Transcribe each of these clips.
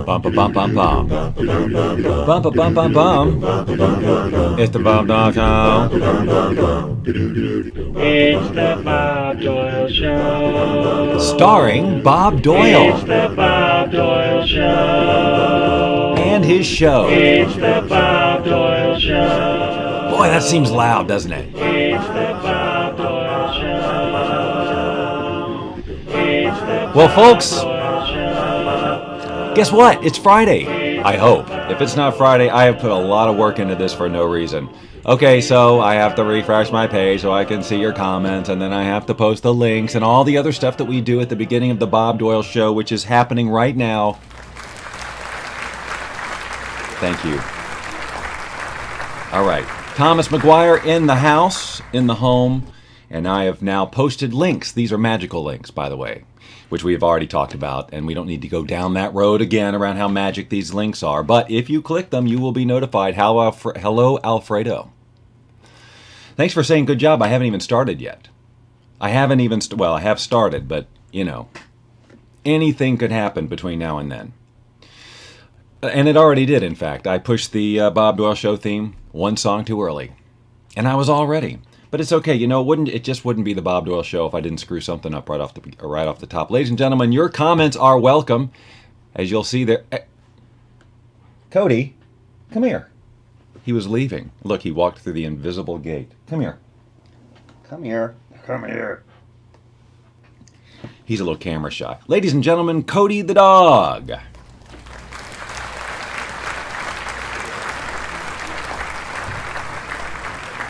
Bum ba bum bum bum. Bum ba bum bum bum. It's the Bob Doyle Show. It's the Bob Doyle Show. Starring Bob Doyle. It's the Bob Doyle Show. And his show. It's the Bob Doyle Show. Boy, that seems loud, doesn't it? It's the Bob Doyle Show. It's the Well, folks, Doyle Show. guess what? It's Friday. I hope. If it's not Friday, I have put a lot of work into this for no reason. Okay, so I have to refresh my page so I can see your comments, and then I have to post the links and all the other stuff that we do at the beginning of the Bob Doyle Show, which is happening right now. Thank you. All right. Thomas McGuire in the house, in the home, and I have now posted links. These are magical links, by the way, which we have already talked about, and we don't need to go down that road again around how magic these links are. But if you click them, you will be notified. Hello, Alfredo. Thanks for saying good job. I haven't even started yet. I haven't even, I have started, but, anything could happen between now and then. And it already did, in fact. I pushed the Bob Doyle Show theme one song too early. And I was all ready. But it's okay. It just wouldn't be the Bob Doyle Show if I didn't screw something up right off the top. Ladies and gentlemen, your comments are welcome. As you'll see there. Cody, come here. He was leaving. Look, he walked through the invisible gate. Come here. Come here. Come here. He's a little camera shy. Ladies and gentlemen, Cody the dog.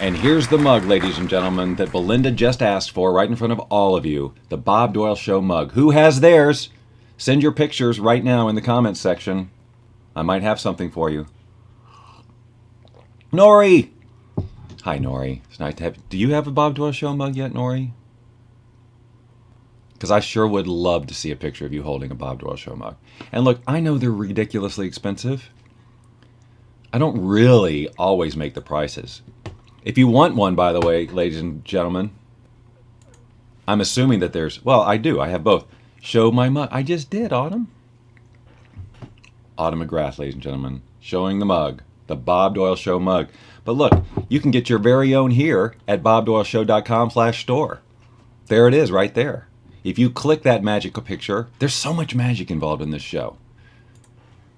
And here's the mug, ladies and gentlemen, that Belinda just asked for right in front of all of you. The Bob Doyle Show mug. Who has theirs? Send your pictures right now in the comments section. I might have something for you. Nori! Hi, Nori. It's nice to have you. Do you have a Bob Doyle Show mug yet, Nori? Because I sure would love to see a picture of you holding a Bob Doyle Show mug. And look, I know they're ridiculously expensive. I don't really always make the prices. If you want one, by the way, ladies and gentlemen, I'm assuming that I do. I have both. Show my mug. I just did, Autumn. Autumn McGrath, ladies and gentlemen, showing the mug, the Bob Doyle Show mug. But look, you can get your very own here at bobdoyleshow.com/store. There it is, right there. If you click that magical picture, there's so much magic involved in this show.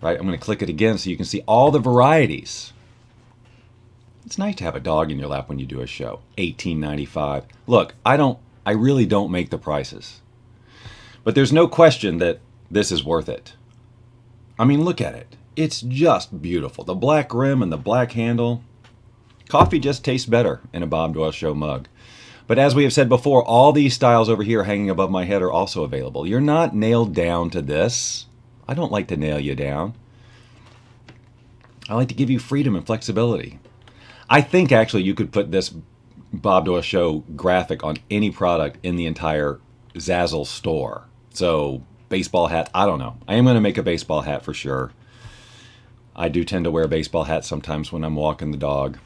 Right? I'm going to click it again so you can see all the varieties. It's nice to have a dog in your lap when you do a show. $18.95. Look, I really don't make the prices. But there's no question that this is worth it. I mean, look at it. It's just beautiful. The black rim and the black handle. Coffee just tastes better in a Bob Doyle Show mug. But as we have said before, all these styles over here hanging above my head are also available. You're not nailed down to this. I don't like to nail you down. I like to give you freedom and flexibility. I think actually you could put this Bob Doyle Show graphic on any product in the entire Zazzle store. So baseball hat, I don't know. I am going to make a baseball hat for sure. I do tend to wear baseball hats sometimes when I'm walking the dog.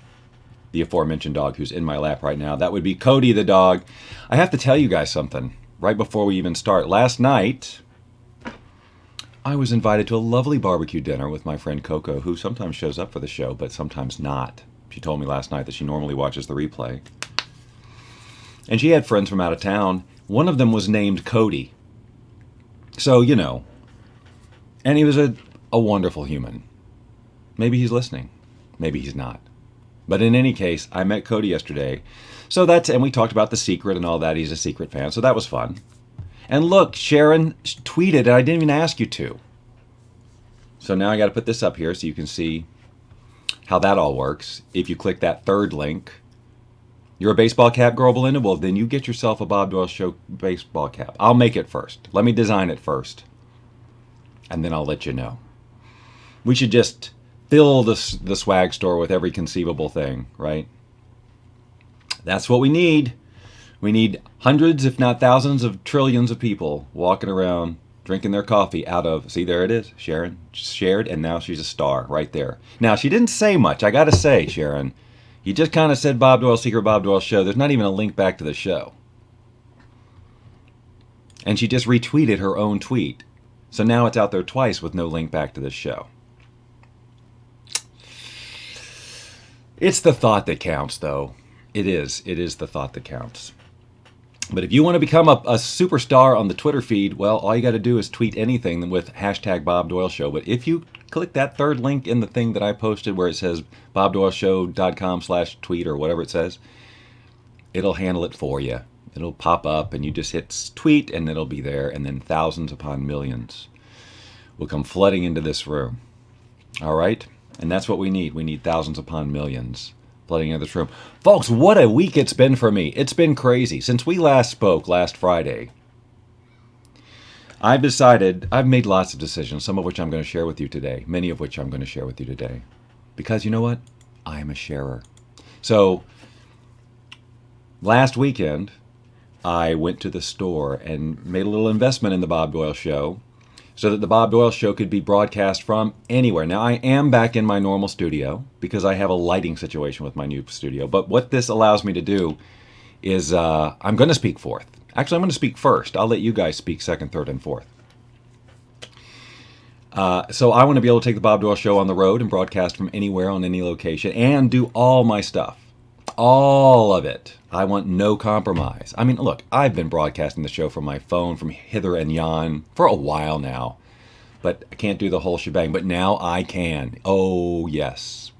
The aforementioned dog who's in my lap right now. That would be Cody the dog. I have to tell you guys something right before we even start. Last night, I was invited to a lovely barbecue dinner with my friend Coco, who sometimes shows up for the show, but sometimes not. She told me last night that she normally watches the replay. And she had friends from out of town. One of them was named Cody. So, And he was a wonderful human. Maybe he's listening. Maybe he's not. But in any case, I met Cody yesterday. And we talked about The Secret and all that. He's a Secret fan, so that was fun. And look, Sharon tweeted, and I didn't even ask you to. So now I got to put this up here so you can see how that all works. If you click that third link, you're a baseball cap girl, Belinda? Well, then you get yourself a Bob Doyle Show baseball cap. I'll make it first. Let me design it first. And then I'll let you know. We should just fill the swag store with every conceivable thing, right? That's what we need. We need hundreds, if not thousands, of trillions of people walking around drinking their coffee out of, see, there it is, Sharon shared, and now she's a star right there. Now, she didn't say much, I gotta say, Sharon. You just kind of said Bob Doyle, Secret Bob Doyle Show. There's not even a link back to the show. And she just retweeted her own tweet. So now it's out there twice with no link back to this show. It's the thought that counts, though. It is the thought that counts. But if you want to become a superstar on the Twitter feed, well, all you got to do is tweet anything with hashtag Bob Doyle Show. But if you click that third link in the thing that I posted where it says bobdoyleshow.com/tweet or whatever it says, it'll handle it for you. It'll pop up and you just hit tweet and it'll be there. And then thousands upon millions will come flooding into this room. All right? And that's what we need. We need thousands upon millions flooding into this room. Folks, what a week it's been for me. It's been crazy. Since we last spoke last Friday, I've made lots of decisions, some of which I'm going to share with you today, many of which I'm going to share with you today. Because you know what? I am a sharer. So, last weekend, I went to the store and made a little investment in the Bob Doyle Show so that the Bob Doyle Show could be broadcast from anywhere. Now, I am back in my normal studio because I have a lighting situation with my new studio. But what this allows me to do is I'm going to speak fourth. Actually, I'm going to speak first. I'll let you guys speak second, third, and fourth. So I want to be able to take the Bob Doyle Show on the road and broadcast from anywhere on any location and do all my stuff. All of it. I want no compromise. I mean, look, I've been broadcasting the show from my phone from hither and yon for a while now. But I can't do the whole shebang. But now I can. Oh, yes.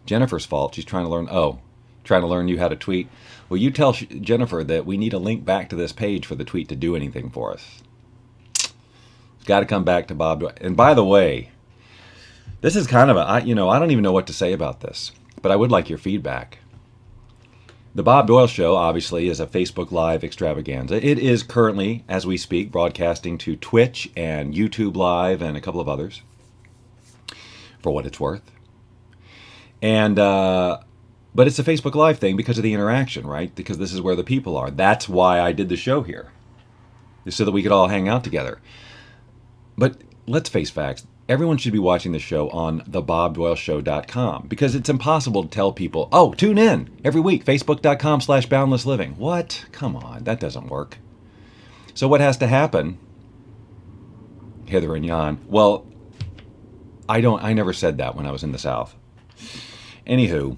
Jennifer's fault. She's trying to learn you how to tweet. Well, you tell Jennifer that we need a link back to this page for the tweet to do anything for us. It's got to come back to Bob Doyle. And by the way, this is kind of I don't even know what to say about this. But I would like your feedback. The Bob Doyle Show, obviously, is a Facebook Live extravaganza. It is currently, as we speak, broadcasting to Twitch and YouTube Live and a couple of others, for what it's worth. And but it's a Facebook Live thing because of the interaction, right? Because this is where the people are. That's why I did the show here, just so that we could all hang out together. But let's face facts. Everyone should be watching the show on thebobdoyleshow.com because it's impossible to tell people, oh, tune in every week, facebook.com/boundlessliving. What? Come on, that doesn't work. So what has to happen? Hither and yon. Well, I never said that when I was in the South. Anywho,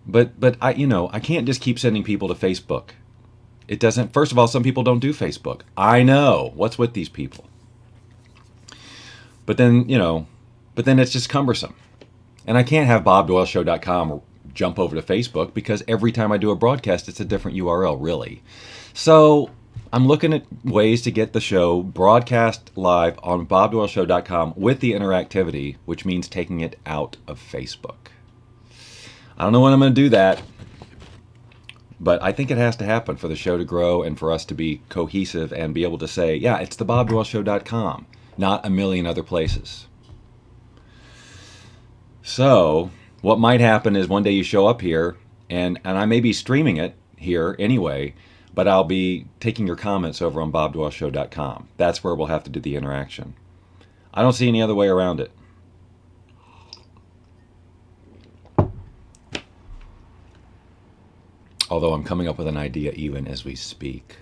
but I can't just keep sending people to Facebook. It doesn't. First of all, some people don't do Facebook. I know. What's with these people? But then, it's just cumbersome. And I can't have bobdoyleshow.com jump over to Facebook because every time I do a broadcast, it's a different URL, really. So I'm looking at ways to get the show broadcast live on bobdoyleshow.com with the interactivity, which means taking it out of Facebook. I don't know when I'm going to do that, but I think it has to happen for the show to grow and for us to be cohesive and be able to say, yeah, it's the bobdoyleshow.com. Not a million other places. So, what might happen is one day you show up here, and I may be streaming it here anyway, but I'll be taking your comments over on bobdoyleshow.com. That's where we'll have to do the interaction. I don't see any other way around it. Although I'm coming up with an idea even as we speak.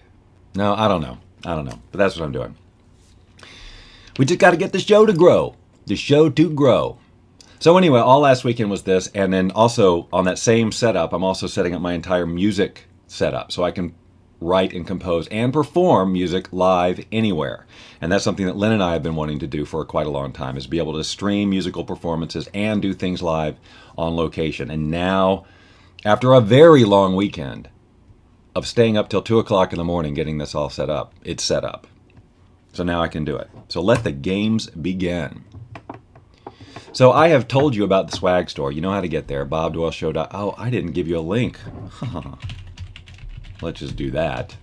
No, I don't know. But that's what I'm doing. We just got to get the show to grow. The show to grow. So anyway, all last weekend was this. And then also on that same setup, I'm also setting up my entire music setup. So I can write and compose and perform music live anywhere. And that's something that Lynn and I have been wanting to do for quite a long time, is be able to stream musical performances and do things live on location. And now, after a very long weekend of staying up till 2 o'clock in the morning getting this all set up, it's set up. So now I can do it. So let the games begin. So I have told you about the swag store. You know how to get there. BobDoyleShow. Oh, I didn't give you a link. Let's just do that.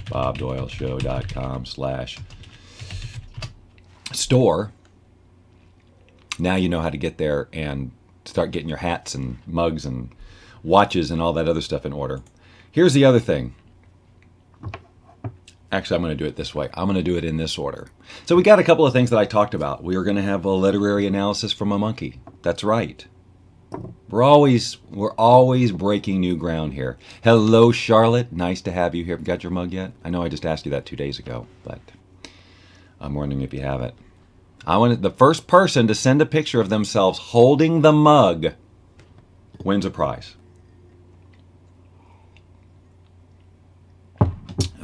BobDoyleShow.com/store. Now you know how to get there and start getting your hats and mugs and watches and all that other stuff in order. Here's the other thing. Actually, I'm going to do it this way. I'm going to do it in this order. So we got a couple of things that I talked about. We are going to have a literary analysis from a monkey. That's right. We're always breaking new ground here. Hello, Charlotte. Nice to have you here. Got your mug yet? I know I just asked you that 2 days ago, but I'm wondering if you have it. I want the first person to send a picture of themselves holding the mug wins a prize.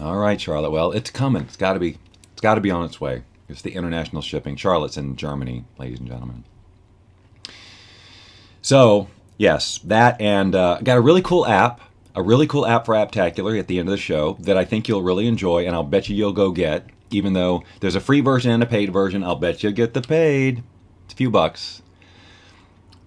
All right, Charlotte. Well, it's coming. It's got to be on its way. It's the international shipping. Charlotte's in Germany, ladies and gentlemen. So, yes, that, and got a really cool app for Apptacular at the end of the show that I think you'll really enjoy, and I'll bet you'll go get. Even though there's a free version and a paid version, I'll bet you'll get the paid. It's a few bucks.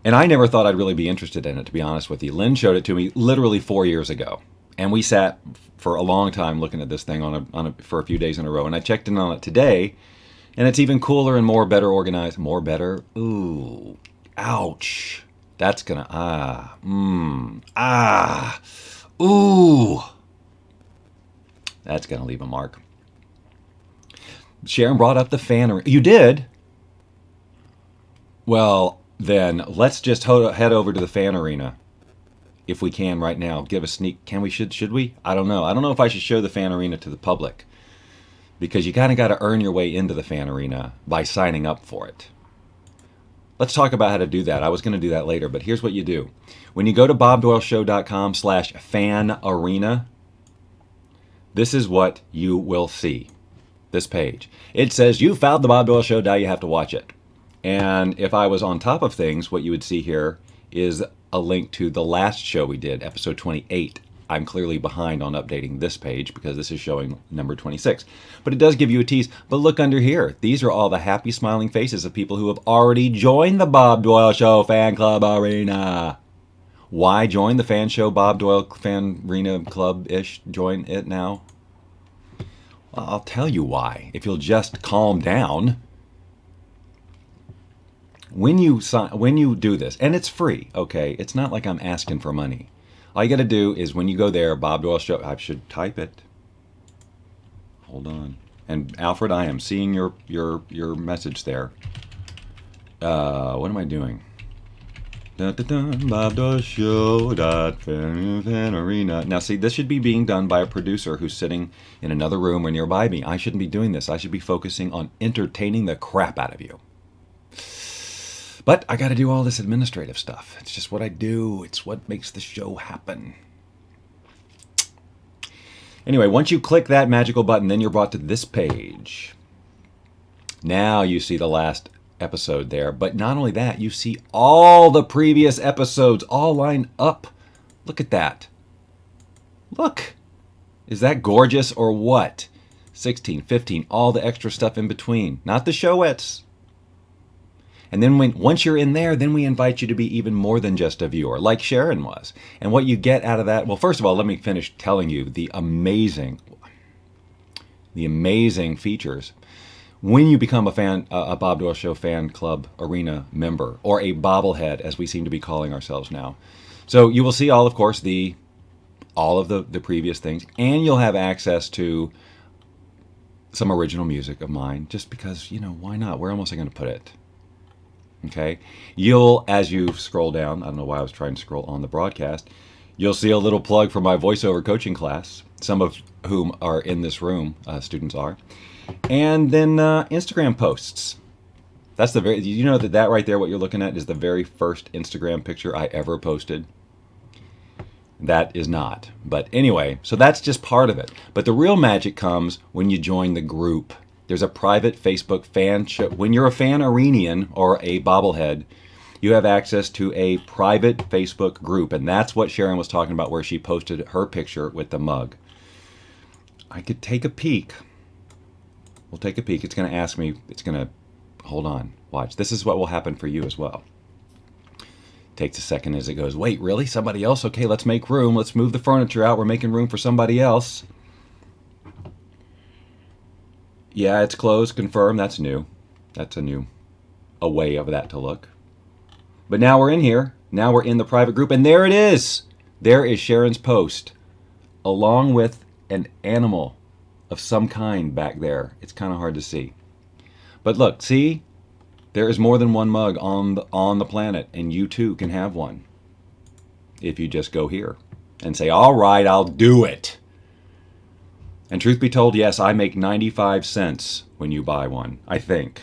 And I never thought I'd really be interested in it, to be honest with you. Lynn showed it to me literally 4 years ago. And we sat for a long time looking at this thing for a few days in a row. And I checked in on it today, and it's even cooler and better organized. More better? Ooh. Ouch. That's gonna, ooh. That's gonna leave a mark. Sharon brought up the fan arena. You did? Well, then let's just head over to the fan arena. If we can right now. Give a sneak. Should we? I don't know. I don't know if I should show the fan arena to the public. Because you kind of got to earn your way into the fan arena by signing up for it. Let's talk about how to do that. I was going to do that later, but here's what you do. When you go to bobdoyleshow.com/fan arena, this is what you will see. This page. It says, you found the Bob Doyle Show, now you have to watch it. And if I was on top of things, what you would see here is a link to the last show we did, episode 28. I'm clearly behind on updating this page because this is showing number 26. But it does give you a tease. But look under here. These are all the happy, smiling faces of people who have already joined the Bob Doyle Show Fan Club Arena. Why join the fan show, Bob Doyle Fan Arena Club-ish? Join it now? Well, I'll tell you why, if you'll just calm down. When you do this, and it's free, okay? It's not like I'm asking for money. All you got to do is when you go there, Bob Doyle Show, I should type it. Hold on. And Alfred, I am seeing your message there. What am I doing? Bob Doyle Show. Fan Arena. Now, see, this should be being done by a producer who's sitting in another room or nearby me. I shouldn't be doing this. I should be focusing on entertaining the crap out of you. But I got to do all this administrative stuff. It's just what I do. It's what makes the show happen. Anyway, once you click that magical button, then you're brought to this page. Now you see the last episode there. But not only that, you see all the previous episodes all lined up. Look at that. Look. Is that gorgeous or what? 16, 15, all the extra stuff in between. Not the showettes. And then once you're in there, then we invite you to be even more than just a viewer, like Sharon was. And what you get out of that, well, first of all, let me finish telling you the amazing features when you become a Bob Doyle Show Fan Club Arena member, or a bobblehead, as we seem to be calling ourselves now. So you will see all of the previous things, and you'll have access to some original music of mine, just because, why not? Where else am I going to put it? Okay, as you scroll down, I don't know why I was trying to scroll on the broadcast, you'll see a little plug for my voiceover coaching class, some of whom are in this room, students are, and then Instagram posts. That's that right there, what you're looking at, is the very first Instagram picture I ever posted. That is not. But anyway, so that's just part of it. But the real magic comes when you join the group. There's a private Facebook fan show. When you're a fan Arenian or a bobblehead, you have access to a private Facebook group. And that's what Sharon was talking about, where she posted her picture with the mug. I could take a peek. We'll take a peek. It's going to ask me. Hold on. Watch. This is what will happen for you as well. Takes a second as it goes, wait, really? Somebody else? Okay, let's make room. Let's move the furniture out. We're making room for somebody else. Yeah, it's closed. Confirm. That's new. That's a way of that to look. But now we're in here. Now we're in the private group. And there it is. There is Sharon's post, along with an animal of some kind back there. It's kind of hard to see. But look, see? There is more than one mug on the planet, and you too can have one. If you just go here and say, all right, I'll do it. And truth be told, yes, I make 95 cents when you buy one, I think.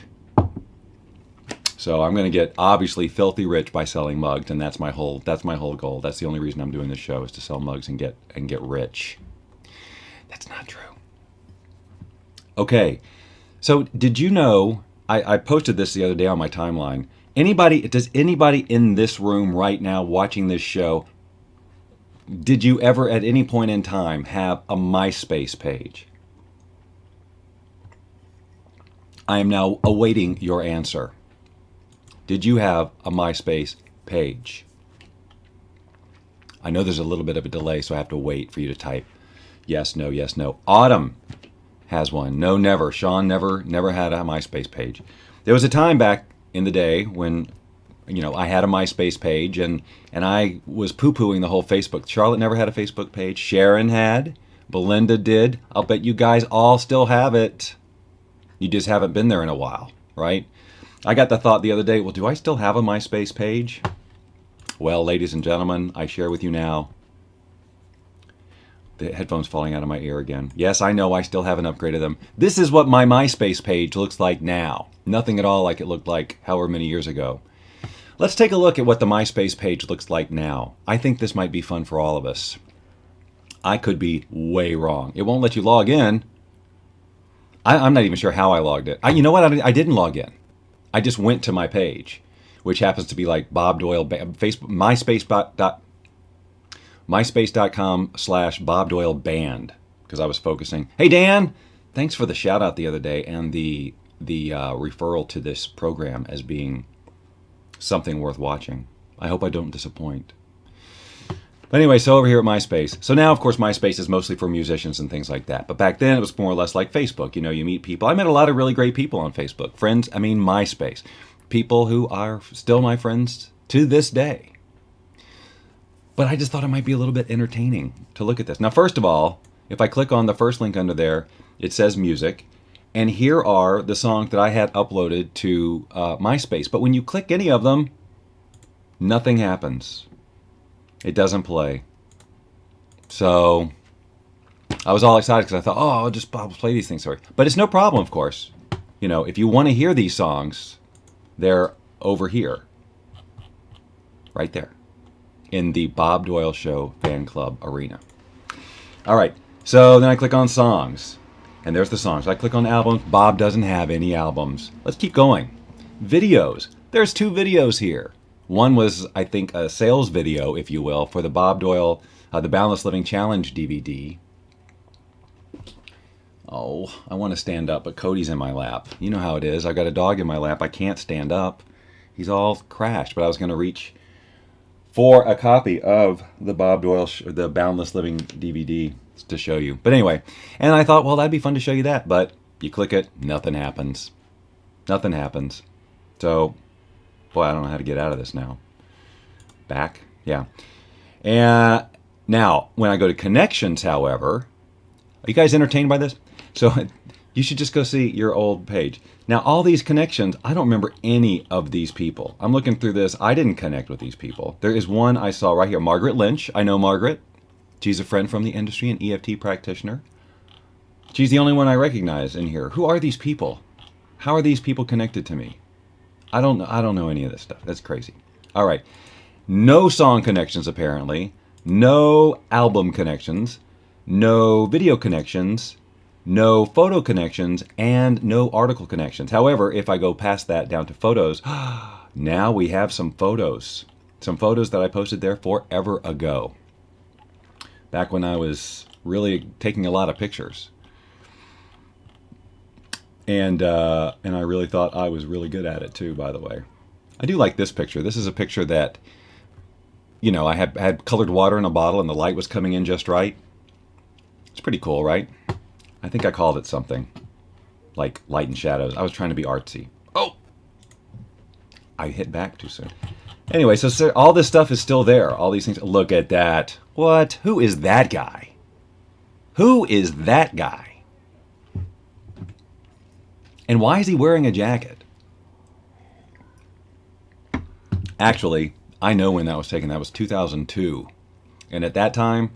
So I'm going to get obviously filthy rich by selling mugs, and that's my whole goal. That's the only reason I'm doing this show, is to sell mugs and get rich. That's not true. Okay. So did you know, I posted this the other day on my timeline. Does anybody in this room right now watching this show, did you ever at any point in time have a MySpace page? I am now awaiting your answer. Did you have a MySpace page? I know there's a little bit of a delay, so I have to wait for you to type yes, no, yes, no. Autumn has one. No, never. Sean never had a MySpace page. There was a time back in the day when, I had a MySpace page and I was poo-pooing the whole Facebook. Charlotte never had a Facebook page. Sharon had. Belinda did. I'll bet you guys all still have it. You just haven't been there in a while, right? I got the thought the other day, well, do I still have a MySpace page? Well, ladies and gentlemen, I share with you now. The headphones falling out of my ear again. Yes, I know I still haven't upgraded them. This is what my MySpace page looks like now. Nothing at all like it looked like however many years ago. Let's take a look at what the MySpace page looks like now. I think this might be fun for all of us. I could be way wrong. It won't let you log in. I'm not even sure how I logged it. You know what? I didn't log in. I just went to my page, which happens to be like Bob Doyle, Facebook, MySpace.com/Bob Doyle Band, because I was focusing. Hey, Dan, thanks for the shout out the other day and the referral to this program as being something worth watching. I hope I don't disappoint. But anyway, so over here at MySpace. So now, of course, MySpace is mostly for musicians and things like that. But back then, it was more or less like Facebook. You meet people. I met a lot of really great people on Facebook. MySpace. People who are still my friends to this day. But I just thought it might be a little bit entertaining to look at this. Now, first of all, if I click on the first link under there, it says music. And here are the songs that I had uploaded to MySpace. But when you click any of them, nothing happens. It doesn't play. So I was all excited because I thought, I'll play these things. Sorry. But it's no problem, of course. If you want to hear these songs, they're over here. Right there. In the Bob Doyle Show fan club arena. All right. So then I click on songs. And there's the songs. I click on albums. Bob doesn't have any albums. Let's keep going. Videos. There's 2 videos here. One was, I think, a sales video, if you will, for the Bob Doyle, the Boundless Living Challenge DVD. Oh, I want to stand up, but Cody's in my lap. You know how it is. I've got a dog in my lap. I can't stand up. He's all crashed, but I was going to reach for a copy of the Bob Doyle, the Boundless Living DVD to show you. But anyway, and I thought, well, that'd be fun to show you that. But you click it, nothing happens. Nothing happens. So... boy, I don't know how to get out of this now. Back? Yeah. And now, when I go to connections, however, are you guys entertained by this? So you should just go see your old page. Now, all these connections, I don't remember any of these people. I'm looking through this. I didn't connect with these people. There is one I saw right here. Margaret Lynch. I know Margaret. She's a friend from the industry, an EFT practitioner. She's the only one I recognize in here. Who are these people? How are these people connected to me? I don't know any of this stuff. That's crazy. All right. No song connections, apparently. No album connections. No video connections. No photo connections. And no article connections. However, if I go past that down to photos, now we have some photos. Some photos that I posted there forever ago. Back when I was really taking a lot of pictures. And I really thought I was really good at it too, by the way. I do like this picture. This is a picture that, I had colored water in a bottle and the light was coming in just right. It's pretty cool, right? I think I called it something like light and shadows. I was trying to be artsy. Oh! I hit back too soon. Anyway, so all this stuff is still there. All these things. Look at that. What? Who is that guy? Who is that guy? And why is he wearing a jacket? Actually, I know when that was taken. That was 2002. And at that time,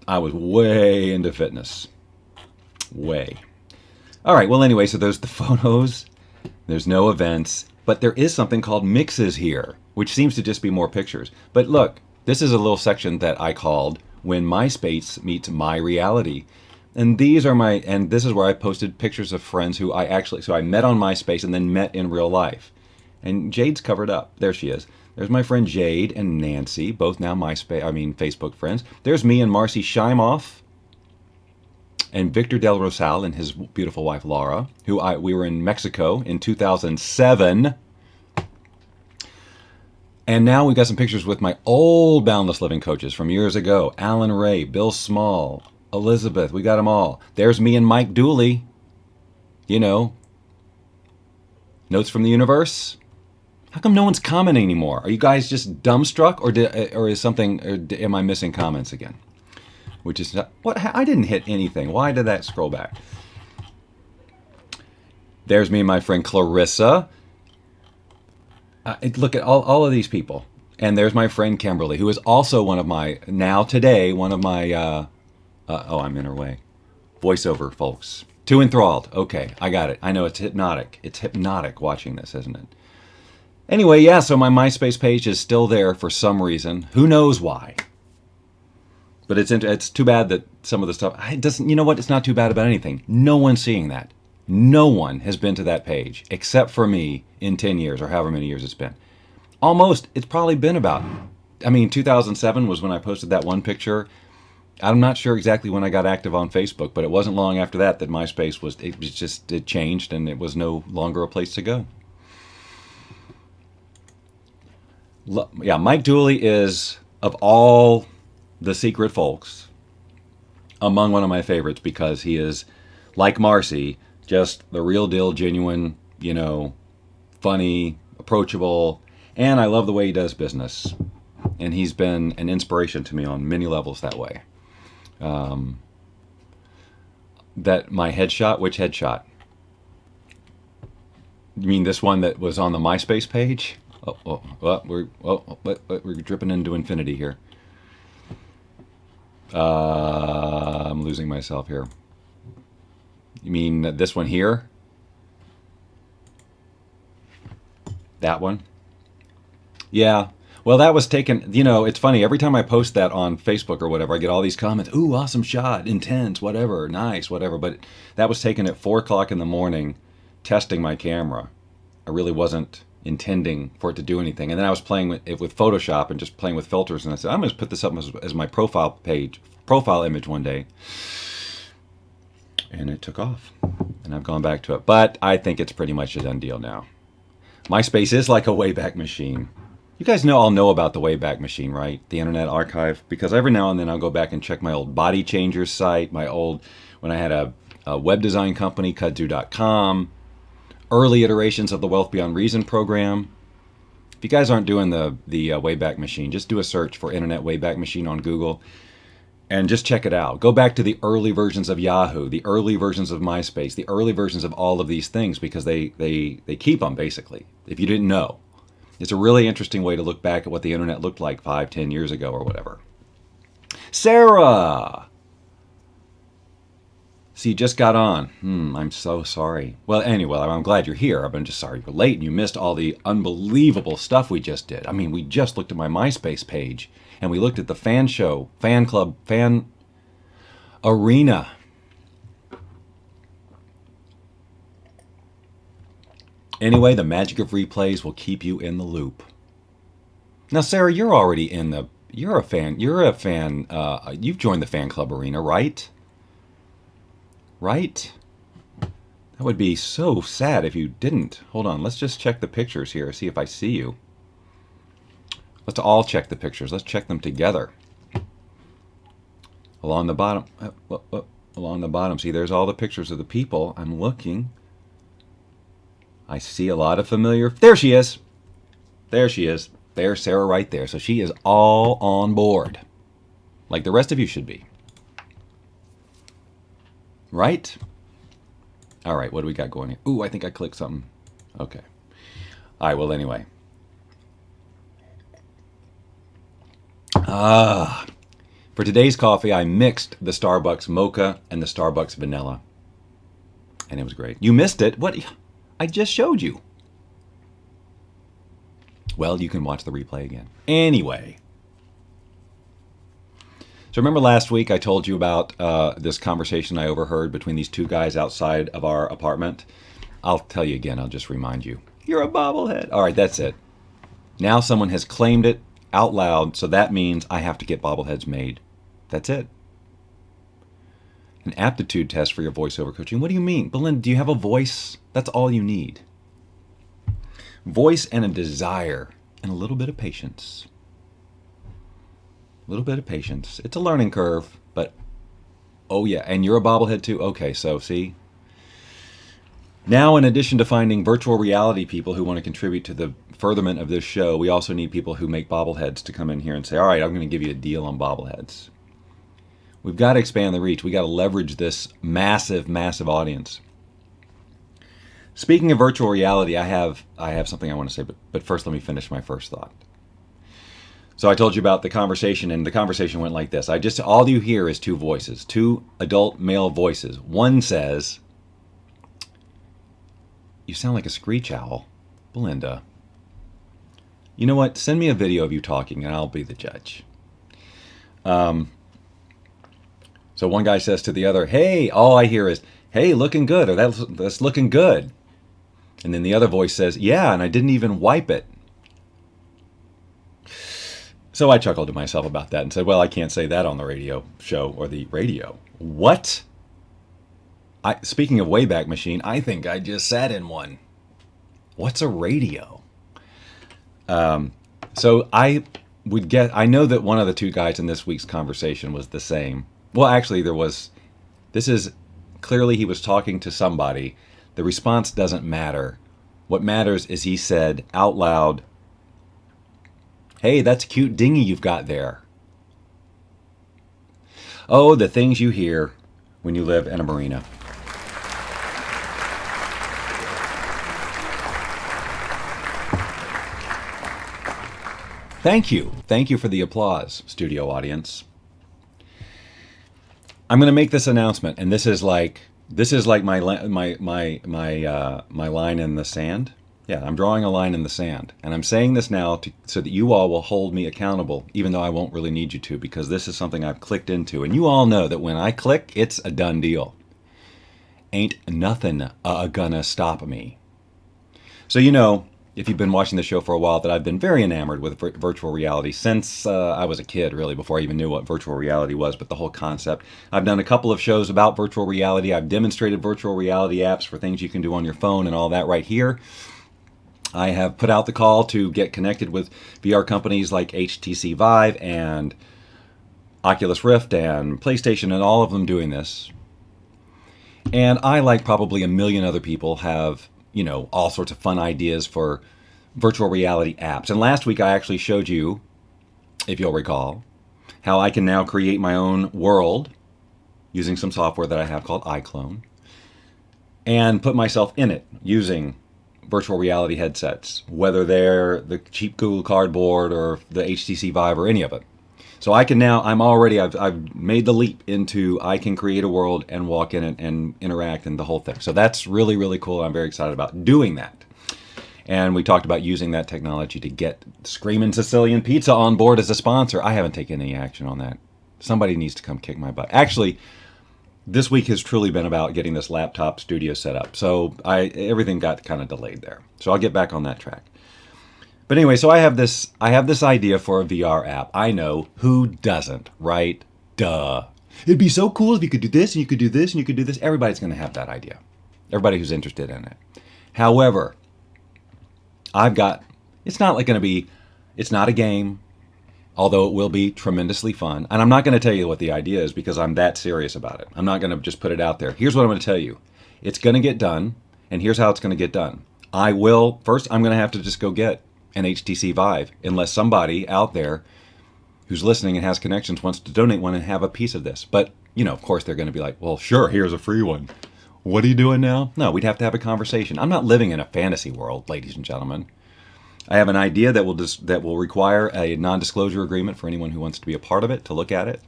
I was way into fitness. way. All right, well, anyway, so there's the photos. There's no events. But there is something called mixes here, which seems to just be more pictures. But look, this is a little section that I called When MySpace Meets My Reality. And these are and this is where I posted pictures of friends who so I met on MySpace and then met in real life. And Jade's covered up. There she is. There's my friend Jade and Nancy, both now Facebook friends. There's me and Marcy Scheimoff and Victor Del Rosal and his beautiful wife Laura, we were in Mexico in 2007. And now we've got some pictures with my old Boundless Living coaches from years ago. Alan Ray, Bill Small, Elizabeth, we got them all. There's me and Mike Dooley. You know, Notes from the Universe. How come no one's commenting anymore? Are you guys just dumbstruck, or am I missing comments again? Which is not, what I didn't hit anything. Why did that scroll back? There's me and my friend Clarissa. Look at all of these people. And there's my friend Kimberly, who is also one of my I'm in her way. Voiceover folks. Too enthralled. Okay, I got it. I know it's hypnotic. It's hypnotic watching this, isn't it? Anyway, yeah, so my MySpace page is still there for some reason. Who knows why? But it's too bad that some of the stuff, you know what? It's not too bad about anything. No one's seeing that. No one has been to that page, except for me, in 10 years, or however many years it's been. It's probably been about, 2007 was when I posted that one picture. I'm not sure exactly when I got active on Facebook, but it wasn't long after that MySpace it changed, and it was no longer a place to go. Yeah, Mike Dooley is, of all the secret folks, among one of my favorites, because he is, like Marcy, just the real deal, genuine, funny, approachable, and I love the way he does business. And he's been an inspiration to me on many levels that way. That my headshot, which headshot? You mean this one that was on the MySpace page? We're dripping into infinity here. I'm losing myself here. You mean this one here? That one? Yeah. Well, that was taken, it's funny. Every time I post that on Facebook or whatever, I get all these comments. Ooh, awesome shot, intense, whatever, nice, whatever. But that was taken at 4 o'clock in the morning, testing my camera. I really wasn't intending for it to do anything. And then I was playing with Photoshop and just playing with filters. And I said, I'm going to put this up as my profile image one day. And it took off. And I've gone back to it. But I think it's pretty much a done deal now. MySpace is like a Wayback Machine. You guys all know about the Wayback Machine, right? The Internet Archive. Because every now and then I'll go back and check my old Body Changers site, when I had a web design company, kudzu.com, early iterations of the Wealth Beyond Reason program. If you guys aren't doing the Wayback Machine, just do a search for Internet Wayback Machine on Google and just check it out. Go back to the early versions of Yahoo, the early versions of MySpace, the early versions of all of these things, because they keep them, basically, if you didn't know. It's a really interesting way to look back at what the internet looked like 5-10 years ago or whatever. Sarah! So you just got on. I'm so sorry. Well, anyway, I'm glad you're here. I'm just sorry you're late and you missed all the unbelievable stuff we just did. We just looked at my MySpace page and we looked at the fan club, fan arena. Anyway, the magic of replays will keep you in the loop. Now, Sarah, you're already you're a fan, you've joined the fan club arena, right? Right? That would be so sad if you didn't. Hold on, let's just check the pictures here, see if I see you. Let's all check the pictures. Let's check them together. Along the bottom, see, there's all the pictures of the people. I'm looking. I see a lot of familiar... There she is. There she is. There's Sarah right there. So she is all on board. Like the rest of you should be. Right? All right, what do we got going here? Ooh, I think I clicked something. Okay. All right, well, anyway. For today's coffee, I mixed the Starbucks Mocha and the Starbucks Vanilla. And it was great. You missed it? What? I just showed you. Well, you can watch the replay again. Anyway. So remember last week I told you about this conversation I overheard between these two guys outside of our apartment? I'll tell you again. I'll just remind you. You're a bobblehead. All right, that's it. Now someone has claimed it out loud, so that means I have to get bobbleheads made. That's it. An aptitude test for your voiceover coaching. What do you mean? Belinda, do you have a voice? That's all you need. Voice and a desire and a little bit of patience. A little bit of patience. It's a learning curve, but oh yeah, and you're a bobblehead too? Okay, so see? Now, in addition to finding virtual reality people who want to contribute to the furtherment of this show, we also need people who make bobbleheads to come in here and say, all right, I'm going to give you a deal on bobbleheads. We've got to expand the reach. We've got to leverage this massive, massive audience. Speaking of virtual reality, I have something I want to say, but first let me finish my first thought. So I told you about the conversation, and the conversation went like this. All you hear is two voices, two adult male voices. One says, "You sound like a screech owl, Belinda. You know what? Send me a video of you talking, and I'll be the judge." So one guy says to the other, "Hey," all I hear is, "Hey, looking good," or that's looking good. And then the other voice says, "Yeah, and I didn't even wipe it." So I chuckled to myself about that and said, well, I can't say that on the radio show or the radio. What? Speaking of Wayback Machine, I think I just sat in one. What's a radio? So I know that one of the two guys in this week's conversation was the same. Well, actually, clearly he was talking to somebody. The response doesn't matter. What matters is he said out loud, "Hey, that's a cute dinghy you've got there." Oh, the things you hear when you live in a marina. Thank you. Thank you for the applause, studio audience. I'm going to make this announcement, and this is like my line in the sand. Yeah, I'm drawing a line in the sand, and I'm saying this now so that you all will hold me accountable, even though I won't really need you to, because this is something I've clicked into, and you all know that when I click, it's a done deal. Ain't nothing gonna stop me. So if you've been watching the show for a while, that I've been very enamored with virtual reality since I was a kid, really, before I even knew what virtual reality was, but the whole concept. I've done a couple of shows about virtual reality. I've demonstrated virtual reality apps for things you can do on your phone and all that right here. I have put out the call to get connected with VR companies like HTC Vive and Oculus Rift and PlayStation and all of them doing this. And I, like probably a million other people, have all sorts of fun ideas for virtual reality apps. And last week I actually showed you, if you'll recall, how I can now create my own world using some software that I have called iClone and put myself in it using virtual reality headsets, whether they're the cheap Google Cardboard or the HTC Vive or any of it. So I can now, I've made the leap into, I can create a world and walk in it and interact and the whole thing. So that's really, really cool. I'm very excited about doing that. And we talked about using that technology to get Screamin' Sicilian Pizza on board as a sponsor. I haven't taken any action on that. Somebody needs to come kick my butt. Actually, this week has truly been about getting this laptop studio set up. So everything got kind of delayed there. So I'll get back on that track. But anyway, so I have this idea for a VR app. I know, who doesn't, right? Duh. It'd be so cool if you could do this and you could do this and you could do this. Everybody's going to have that idea. Everybody who's interested in it. However, it's not a game, although it will be tremendously fun. And I'm not going to tell you what the idea is because I'm that serious about it. I'm not going to just put it out there. Here's what I'm going to tell you. It's going to get done, and here's how it's going to get done. First, I'm going to have to just go get an HTC Vive, unless somebody out there who's listening and has connections wants to donate one and have a piece of this. But, of course, they're going to be like, well, sure, here's a free one. What are you doing now? No, we'd have to have a conversation. I'm not living in a fantasy world, ladies and gentlemen. I have an idea that will require a non-disclosure agreement for anyone who wants to be a part of it, to look at it.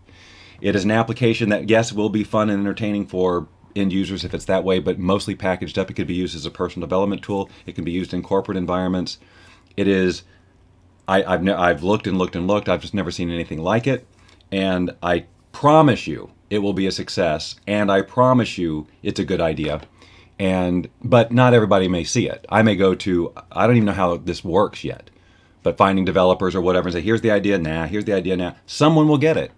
It is an application that, yes, will be fun and entertaining for end users if it's that way, but mostly packaged up. It could be used as a personal development tool. It can be used in corporate environments. It is. I've looked and looked and looked. I've just never seen anything like it, and I promise you it will be a success. And I promise you it's a good idea. But not everybody may see it. I may go to, I don't even know how this works yet, but finding developers or whatever and say, here's the idea, here's the idea now. Someone will get it.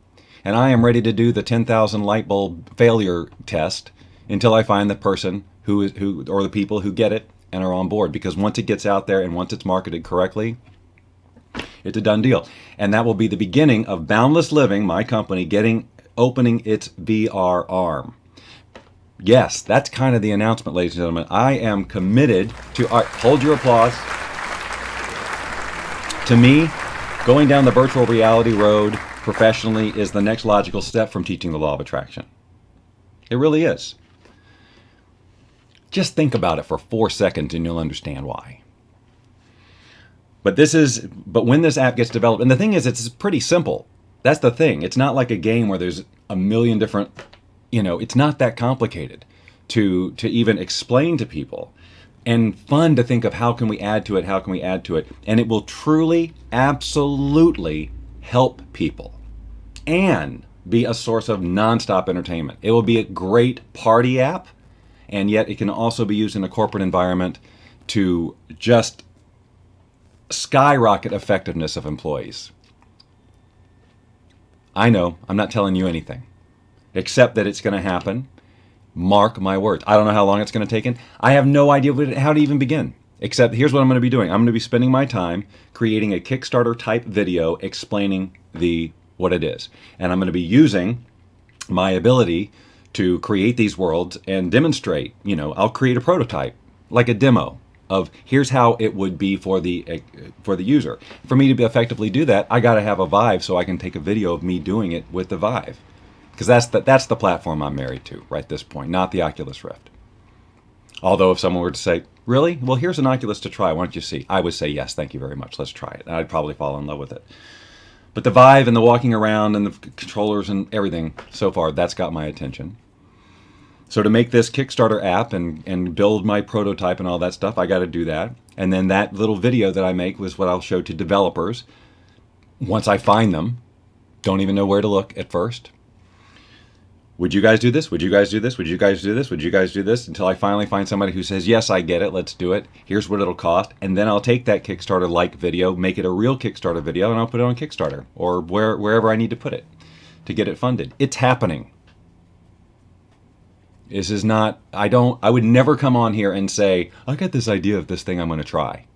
And I am ready to do the 10,000 light bulb failure test until I find the person or the people who get it and are on board. Because once it gets out there and once it's marketed correctly, it's a done deal. And that will be the beginning of Boundless Living, my company, opening its VR arm. Yes, that's kind of the announcement, ladies and gentlemen. I am committed to, hold your applause. To me, going down the virtual reality road professionally is the next logical step from teaching the law of attraction. It really is. Just think about it for 4 seconds and you'll understand why. But when this app gets developed, and the thing is, it's pretty simple. That's the thing. It's not like a game where there's a million different, it's not that complicated to even explain to people, and fun to think of how can we add to it, and it will truly, absolutely help people and be a source of nonstop entertainment. It will be a great party app, and yet it can also be used in a corporate environment to just skyrocket effectiveness of employees. I know, I'm not telling you anything, except that it's going to happen. Mark my words. I don't know how long it's going to take. I have no idea how to even begin, except here's what I'm going to be doing. I'm going to be spending my time creating a Kickstarter type video explaining what it is. And I'm going to be using my ability to create these worlds and demonstrate, I'll create a prototype, like a demo of here's how it would be for the user. For me to effectively do that, I got to have a Vive so I can take a video of me doing it with the Vive. Because that's the platform I'm married to right at this point, not the Oculus Rift. Although if someone were to say, really? Well, here's an Oculus to try. Why don't you see? I would say, yes, thank you very much. Let's try it. And I'd probably fall in love with it. But the Vive and the walking around and the controllers and everything, so far, that's got my attention. So to make this Kickstarter app and build my prototype and all that stuff, I got to do that. And then that little video that I make was what I'll show to developers once I find them. Don't even know where to look at first. Would you guys do this? Would you guys do this? Would you guys do this? Would you guys do this? Until I finally find somebody who says, yes, I get it. Let's do it. Here's what it'll cost. And then I'll take that Kickstarter-like video, make it a real Kickstarter video, and I'll put it on Kickstarter or wherever I need to put it to get it funded. It's happening. This is not, I would never come on here and say, I got this idea of this thing I'm going to try.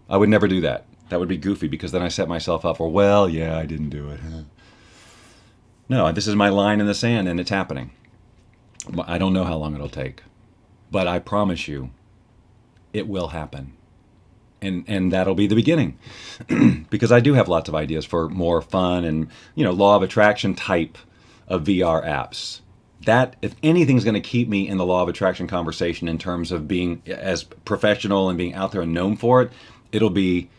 I would never do that. That would be goofy because then I set myself up for, well, yeah, I didn't do it. No, this is my line in the sand and it's happening. I don't know how long it'll take, but I promise you it will happen. And that'll be the beginning because I do have lots of ideas for more fun and, law of attraction type of VR apps. That, if anything's going to keep me in the law of attraction conversation in terms of being as professional and being out there and known for it, it'll be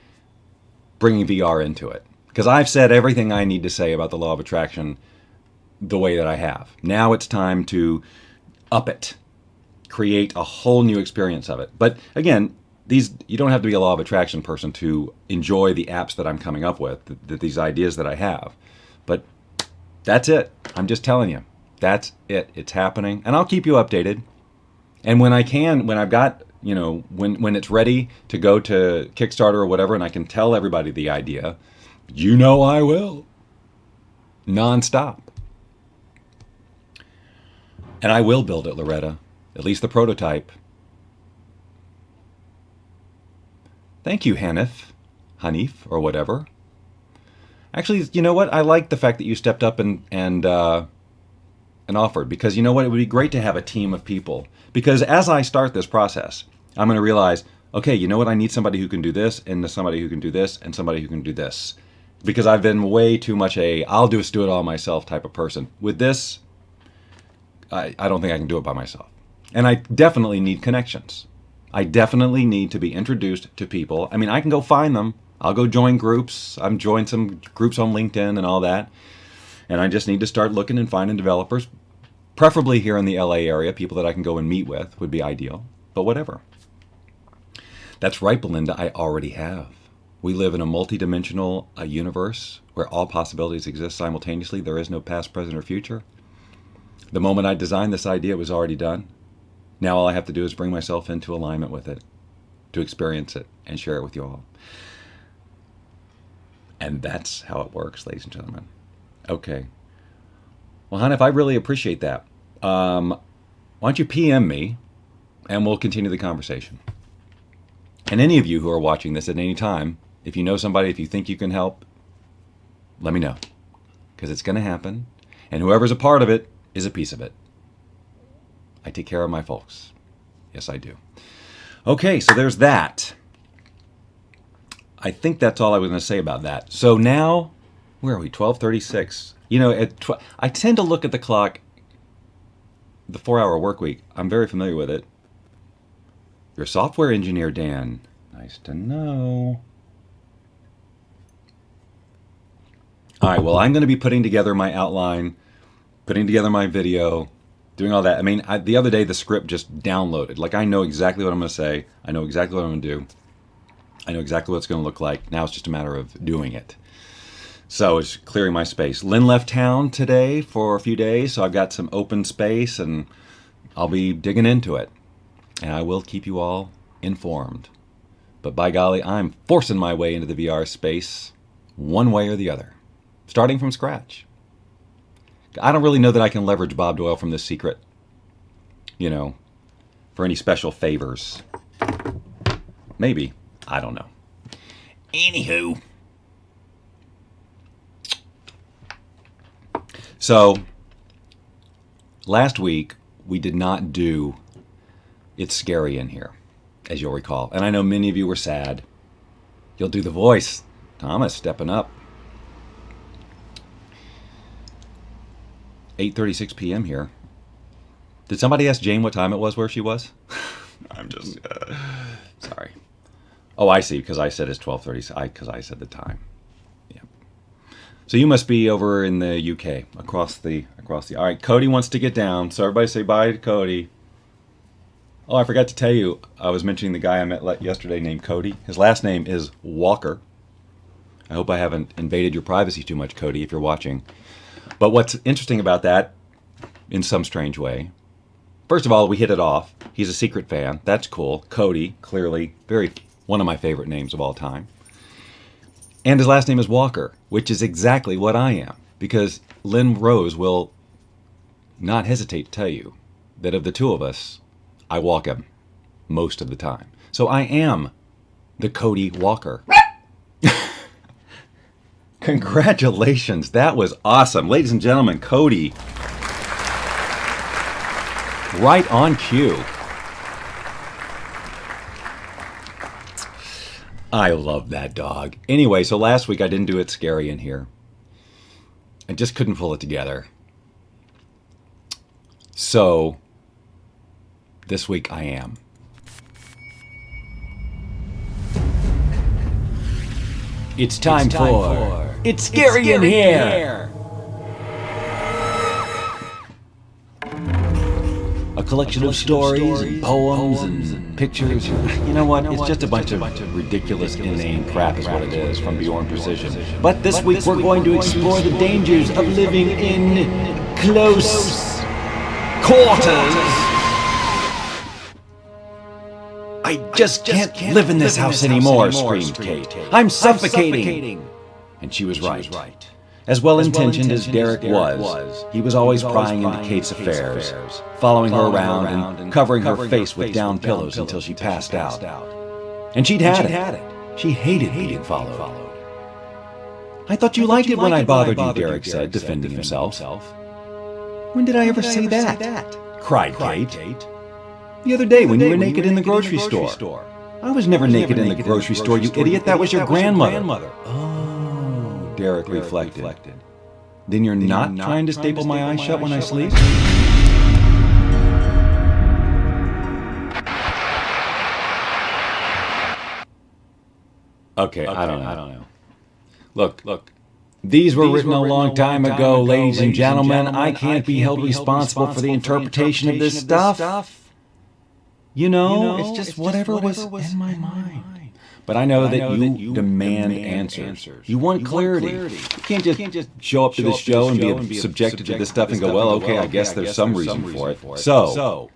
bringing VR into it. Because I've said everything I need to say about the law of attraction the way that I have. Now it's time to up it, create a whole new experience of it. But again, you don't have to be a law of attraction person to enjoy the apps that I'm coming up with, these ideas that I have. But that's it. I'm just telling you. That's it. It's happening. And I'll keep you updated. And when I've got, when it's ready to go to Kickstarter or whatever, and I can tell everybody the idea, I will. Nonstop. And I will build it, Loretta. At least the prototype. Thank you, Hanif, or whatever. Actually, you know what? I like the fact that you stepped up and offered, because you know what? It would be great to have a team of people. Because as I start this process, I'm going to realize, okay, you know what? I need somebody who can do this, and somebody who can do this, and somebody who can do this. Because I've been way too much I'll just do it all myself type of person. With this, I don't think I can do it by myself. And I definitely need connections. I definitely need to be introduced to people. I mean, I can go find them. I'll go join groups. I'm joined some groups on LinkedIn and all that. And I just need to start looking and finding developers, Preferably here in the LA area, people that I can go and meet with would be ideal, but whatever. That's right, Belinda, I already have. We live in a multidimensional universe where all possibilities exist simultaneously. There is no past, present, or future. The moment I designed this idea, it was already done. Now all I have to do is bring myself into alignment with it, to experience it, and share it with you all. And that's how it works, ladies and gentlemen. Okay. Well, Hanif, I really appreciate that. Why don't you PM me, and we'll continue the conversation. And any of you who are watching this at any time, if you know somebody, if you think you can help, let me know. Because it's going to happen. And whoever's a part of it is a piece of it. I take care of my folks. Yes, I do. Okay, so there's that. I think that's all I was going to say about that. So now, where are we? 12:36. You know, I tend to look at the clock, the 4-hour work week. I'm very familiar with it. You're a software engineer, Dan. Nice to know. All right, well, I'm going to be putting together my outline, putting together my video, doing all that. I mean, the other day the script just downloaded. Like, I know exactly what I'm going to say. I know exactly what I'm going to do. I know exactly what it's going to look like. Now it's just a matter of doing it. So it's clearing my space. Lynn left town today for a few days, so I've got some open space, and I'll be digging into it. And I will keep you all informed. But by golly, I'm forcing my way into the VR space one way or the other, starting from scratch. I don't really know that I can leverage Bob Doyle from this secret, you know, for any special favors. Maybe. I don't know. Anywho. So, last week, we did not do It's Scary in Here, as you'll recall. And I know many of you were sad. You'll do the voice. Thomas, stepping up. 8:36 p.m. here. Did somebody ask Jane what time it was where she was? I'm just... sorry. Oh, I see, because I said it's 12:30. Because I said the time. Yeah. So you must be over in the UK, across the. All right, Cody wants to get down, so everybody say bye to Cody. Oh, I forgot to tell you, I was mentioning the guy I met yesterday named Cody. His last name is Walker. I hope I haven't invaded your privacy too much, Cody, if you're watching. But what's interesting about that, in some strange way, first of all, we hit it off. He's a secret fan. That's cool. Cody, clearly, one of my favorite names of all time. And his last name is Walker, which is exactly what I am. Because Lynn Rose will not hesitate to tell you that of the two of us, I walk him most of the time. So I am the Cody Walker. Congratulations. That was awesome. Ladies and gentlemen, Cody. Right on cue. I love that dog. Anyway, so last week I didn't do It Scary in Here. I just couldn't pull it together. So, this week I am. It's time for It's Scary in Here. A collection of stories and poems and pictures. You know what? It's just a bunch of ridiculous, inane crap is what it is from Bjorn Precision. But this week we're going to explore the dangers of living in close quarters. I just can't live in this house anymore, screamed Kate. I'm suffocating. And she was right. As well-intentioned as Derek was, he was always prying into Kate's affairs, following her around and covering her face with down pillows until she passed out. And she'd had it. She hated being followed. I thought you liked it when I bothered you, Derek said, defending himself. When did I ever say that? Cried Kate. The other day when you were naked in the grocery store. I was never naked in the grocery store, you idiot. That was your grandmother. Oh, Derek reflected. Then you're not trying to staple my eyes shut when I sleep? Okay, I don't know. Look, These were written a long time ago, ladies and gentlemen. I can't be held responsible for the interpretation of this stuff. You know, it's just whatever was in my mind. But I know that you demand answers. You want clarity. You can't just show up to this show and be subjected to this stuff and go, well, okay, I guess there's some reason for it. So,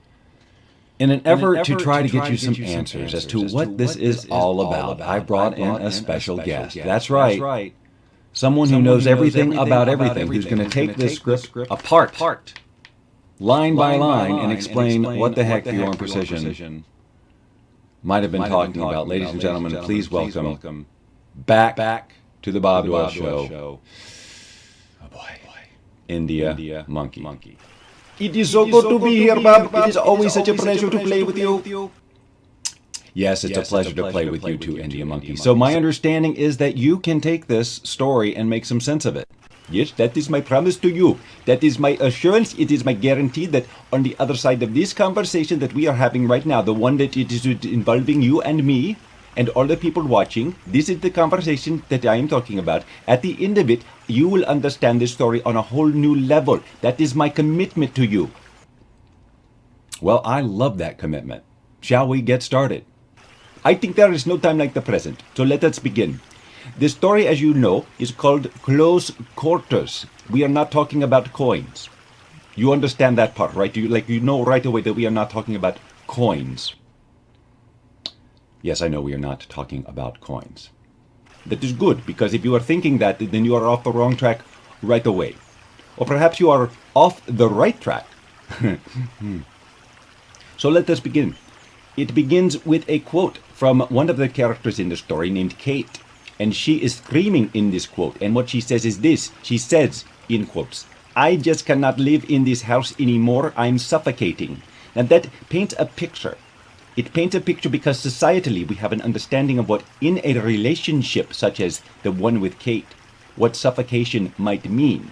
in an effort to try to get you some answers as to what this is all about, I brought in a special guest. That's right. Someone who knows everything about everything, who's going to take this script apart, line by line, and explain what the heck Bjorn Precision might have been talking about. Ladies and gentlemen, please welcome back to the Bob Doyle Show. Oh boy. India Monkey. It is so good to be here, Bob. It is always such a pleasure to play with you. Yes, it's a pleasure to play with you too, India Monkey. So my understanding is that you can take this story and make some sense of it. Yes, that is my promise to you. That is my assurance. It is my guarantee that on the other side of this conversation that we are having right now, the one that it is involving you and me and all the people watching, this is the conversation that I am talking about. At the end of it, you will understand this story on a whole new level. That is my commitment to you. Well, I love that commitment. Shall we get started? I think there is no time like the present, so let us begin. The story, as you know, is called Close Quarters. We are not talking about coins. You understand that part, right? You know right away that we are not talking about coins. Yes, I know we are not talking about coins. That is good, because if you are thinking that, then you are off the wrong track right away. Or perhaps you are off the right track. So let us begin. It begins with a quote from one of the characters in the story named Kate. And she is screaming in this quote. And what she says is this. She says, in quotes, "I just cannot live in this house anymore. I'm suffocating." Now that paints a picture. It paints a picture because societally we have an understanding of what in a relationship such as the one with Kate, what suffocation might mean.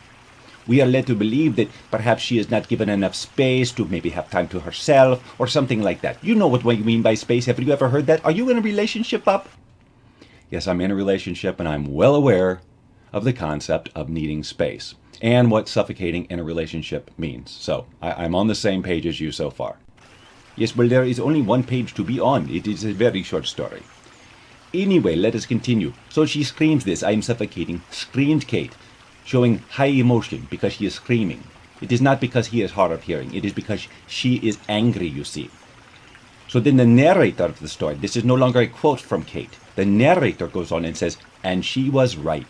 We are led to believe that perhaps she is not given enough space to maybe have time to herself or something like that. You know what we mean by space. Have you ever heard that? Are you in a relationship, Bob? Yes, I'm in a relationship and I'm well aware of the concept of needing space and what suffocating in a relationship means. So I'm on the same page as you so far. Yes, well, there is only one page to be on. It is a very short story. Anyway, let us continue. So she screams this, "I am suffocating," screamed Kate, showing high emotion because she is screaming. It is not because he is hard of hearing. It is because she is angry, you see. So then the narrator of the story, this is no longer a quote from Kate. The narrator goes on and says, "And she was right."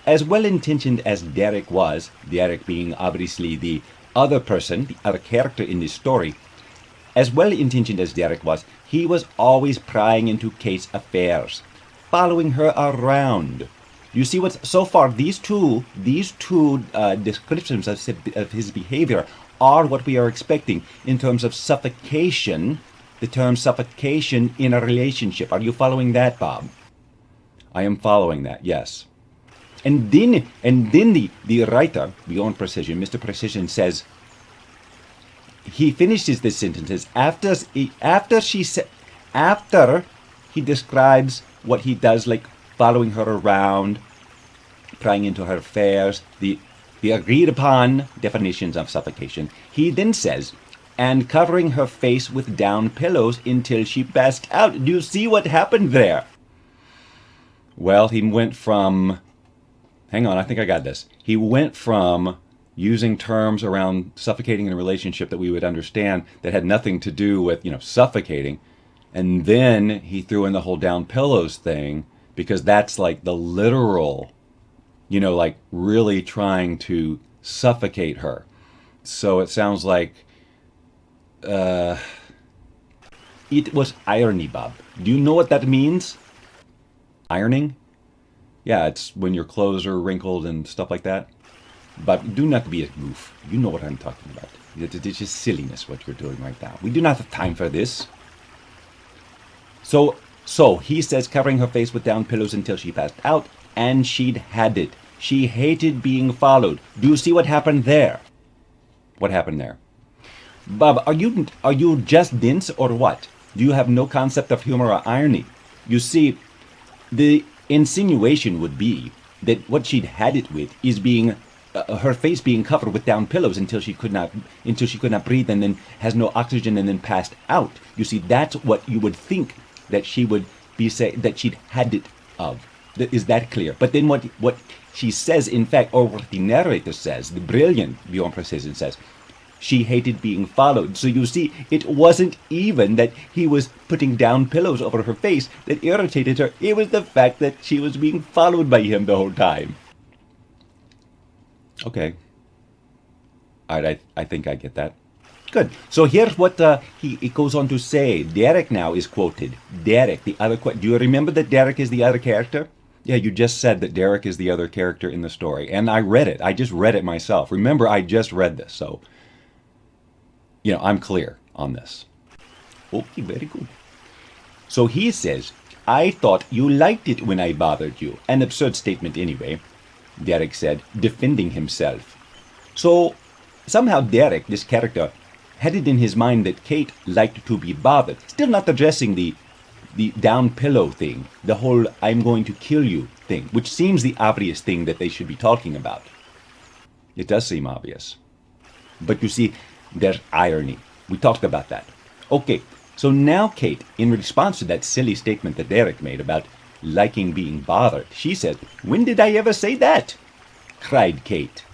As well-intentioned as Derek was, Derek being obviously the other person, the other character in this story, as well-intentioned as Derek was, he was always prying into Kate's affairs, following her around. You see what's so far, these two descriptions of his behavior are what we are expecting in terms of suffocation, the term suffocation in a relationship. Are you following that, Bob? I am following that, yes. And then the writer, Bjorn Precision, Mr. Precision says, he finishes this sentence after he describes what he does, like following her around, prying into her affairs, the agreed upon definitions of suffocation. He then says, "And covering her face with down pillows until she passed out." Do you see what happened there? Well, he went from, hang on, I think I got this. He went from using terms around suffocating in a relationship that we would understand that had nothing to do with, suffocating. And then he threw in the whole down pillows thing, because that's like the literal, like really trying to suffocate her. So it sounds like it was irony, Bob. Do you know what that means? Ironing? Yeah, it's when your clothes are wrinkled and stuff like that. But do not be a goof. You know what I'm talking about. It is just silliness what you're doing right now. We do not have time for this. So he says, covering her face with down pillows until she passed out, and she'd had it. She hated being followed. Do you see what happened there? What happened there? Bob, are you just dense or what? Do you have no concept of humor or irony? You see, the insinuation would be that what she'd had it with is being her face being covered with down pillows until she could not breathe, and then has no oxygen, and then passed out. You see, that's what you would think that she would be saying that she'd had it of. Is that clear? But then what she says, in fact, or what the narrator says, the brilliant Bjorn Precision says, she hated being followed. So you see, it wasn't even that he was putting down pillows over her face that irritated her. It was the fact that she was being followed by him the whole time. Okay. All right, I think I get that. Good. So here's what he goes on to say. Derek now is quoted. Derek, the other... Do you remember that Derek is the other character? Yeah, you just said that Derek is the other character in the story. And I read it. I just read it myself. Remember, I just read this. So, I'm clear on this. Okay, very good. So he says, I thought you liked it when I bothered you. An absurd statement anyway, Derek said, defending himself. So somehow Derek, this character, had it in his mind that Kate liked to be bothered. Still not addressing the down pillow thing, the whole I'm going to kill you thing, which seems the obvious thing that they should be talking about. It does seem obvious. But you see, there's irony. We talked about that. Okay, so now Kate, in response to that silly statement that Derek made about liking being bothered, she says, when did I ever say that? Cried Kate.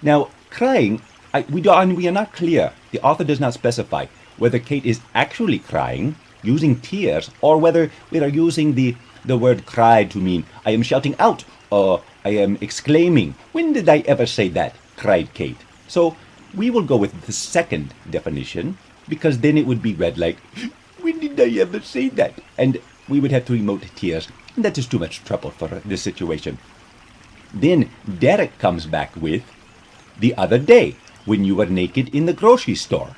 Now, crying, we are not clear. The author does not specify whether Kate is actually crying, using tears, or whether we are using the word cry to mean I am shouting out, or I am exclaiming. When did I ever say that? Cried Kate. So we will go with the second definition, because then it would be read like, when did I ever say that? And we would have to emote tears. And that is too much trouble for this situation. Then Derek comes back with, the other day, when you were naked in the grocery store.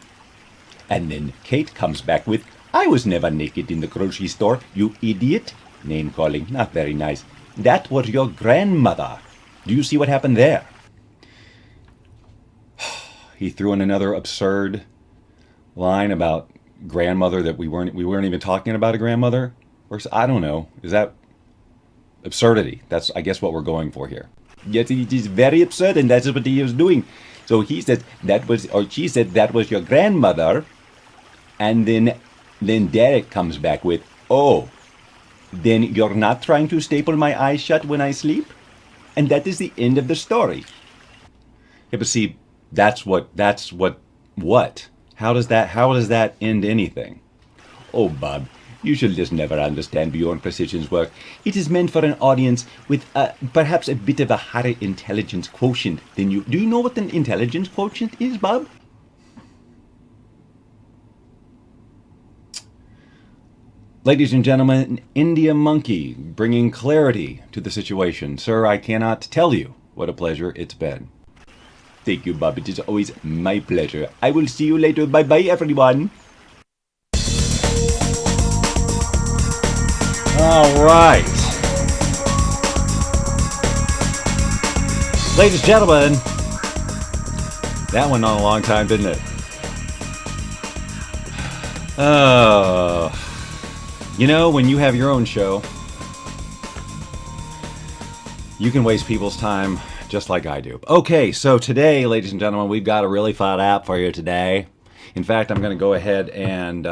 And then Kate comes back with, I was never naked in the grocery store, you idiot. Name calling, not very nice. That was your grandmother. Do you see what happened there? He threw in another absurd line about grandmother that we weren't even talking about a grandmother. Or I don't know. Is that absurdity? That's, I guess, what we're going for here. Yes, it is very absurd, and that's what he was doing. So he said she said that was your grandmother, and then Derek comes back with, oh, then you're not trying to staple my eyes shut when I sleep? And that is the end of the story. Yeah, but see, what? How does that end anything? Oh, Bob, you shall just never understand Bjorn Precision's work. It is meant for an audience with perhaps a bit of a higher intelligence quotient than you. Do you know what an intelligence quotient is, Bob? Ladies and gentlemen, India Monkey bringing clarity to the situation. Sir, I cannot tell you what a pleasure it's been. Thank you, Bob. It is always my pleasure. I will see you later. Bye-bye, everyone. All right. Ladies and gentlemen, that went on a long time, didn't it? When you have your own show, you can waste people's time just like I do. Okay, so today, ladies and gentlemen, we've got a really fun app for you today. In fact, I'm going to go ahead and